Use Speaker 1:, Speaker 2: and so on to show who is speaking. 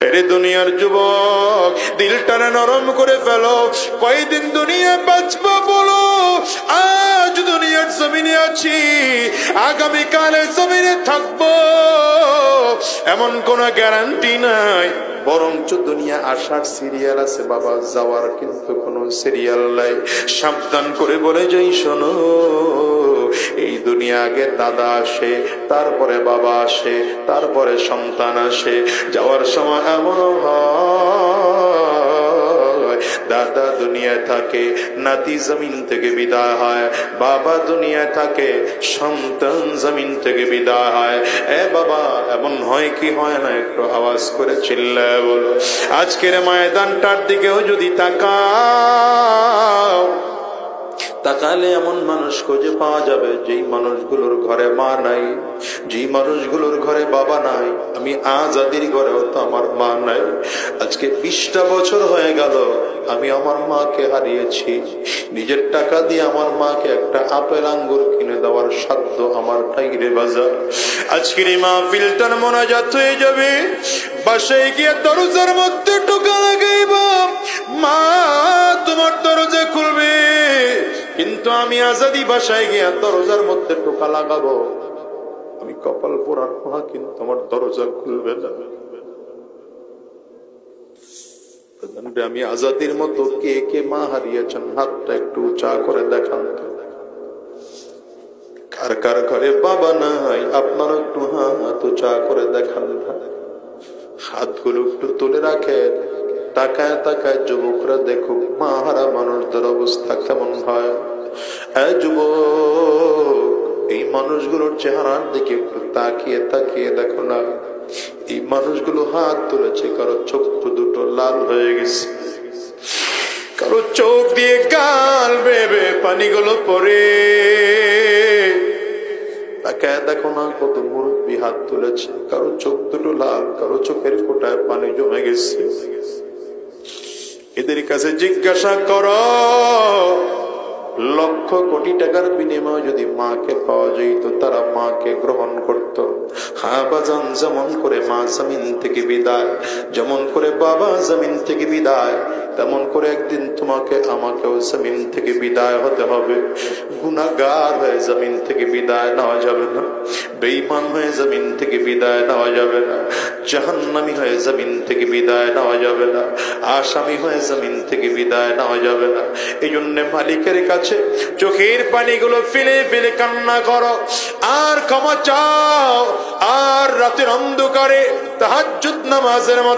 Speaker 1: এরে দুনিয়ার যুবক, দিলটারে নরম করে ফেলো। কয়দিন দুনিয়া বাঁচবো বলো? আজ দুনিয়ার জমিনে আছি, আগামীকালের জমিনে থাকবো এমন কোন গ্যারান্টি নাই। বরঞ্চ দুনিয়া আসার সিরিয়াল আছে বাবা, যাওয়ার কিন্তু কোনো সিরিয়াল নাই। সাবধান করে বলে যাই শোনো, এই দুনিয়া আগে দাদা আসে, তারপরে বাবা আসে, তারপরে সন্তান আসে। যাওয়ার সময় এমন হয়, দাদা দুনিয়ায় থাকে, নাতি জমিন থেকে বিদায় হয়। বাবা দুনিয়ায় থাকে, সন্তান জমিন থেকে বিদায় হয়। এ বাবা, এমন হয় কি হয় না? একটু আওয়াজ করে চিল্লায় বলো। আজকের ময়দানটার দিকেও যদি তাকাও, তাকালে এমন মানুষ খুঁজে পাওয়া যাবে যেই মানুষগুলোর ঘরে মা নাই, যেই মানুষগুলোর ঘরে বাবা নাই। আমি আজাদির ঘরেও তো আমার মা নাই। আজকে 20টা বছর হয়ে গেল আমি আমার মাকে হারিয়েছি। নিজের টাকা দিয়ে আমার মাকে একটা আপেল আঙ্গুর কিনে দেওয়ার সাধ্য আমার নাই রে বাজার। আজকের এই মাহফিলটার মোনাজাত হয়ে যাবে, বাসায় গিয়ে দরজার মধ্যে টোকা লাগাইবা, মা তোমার দরজা খুলবে, কিন্তু আমি আজাদি বাসায় গিয়ে দরজার মধ্যে টোকা লাগাবো। আমি কপাল পোড়ার মা, কিন্তু আমার দরজা খুলবে না। আমি আজাদির মতো কে কে মা হারিয়েছেন হাতটা একটু উঁচা করে দেখান তো। কার কার ঘরে বাবা নাই আপনারা একটু হাত উঁচা করে দেখান। হাতগুলো একটু তুলে রাখেন, তাকায় তাকায় যুবকরা দেখুক মা হারা মানুষদের অবস্থা কেমন হয়। যুবক, এই মানুষগুলোর চেহারার দিকে একটু তাকিয়ে তাকিয়ে দেখো না। এই মানুষগুলো হাত তুলেছে, কারো চক্ষু দুটো লাল হয়ে গেছে, কারো চোখ দিয়ে গাল বেবে পানিগুলো পড়ে। তাকায় দেখো না, কত মুরব্বী হাত তুলেছে, কারো চোখ দুটো লাল, কারো চোখের ফোঁটায় পানি জমে গেছে। এদের কাছে জিজ্ঞাসা করো, লক্ষ কোটি টাকার বিনিময়ে যদি মাকে পাওয়া যেত, তারা মাকে গ্রহণ করত। হ্যাঁ বাজান, যেমন করে মা জমিন থেকে বিদায়, যেমন করে বাবা জমিন থেকে বিদায়, তেমন করে একদিন তোমাকে আমাকেও জমিন থেকে বিদায় হতে হবে। গুনাহগার হয়ে জমিন থেকে বিদায় নেওয়া যাবে না, বেঈমান হয়ে জমিন থেকে বিদায় নেওয়া যাবে না, জাহান্নামী হয়ে জমিন থেকে বিদায় নেওয়া যাবে না, আসামি হয়ে জমিন থেকে বিদায় নেওয়া যাবে না। এই জন্য মালিকের কাছে চোখের পানিগুলো ফেলে ফেলে কান্না করো, আর ক্ষমা চাও, আর রাতের অন্ধকারে তাহাজ্জুদ নামাজের মতো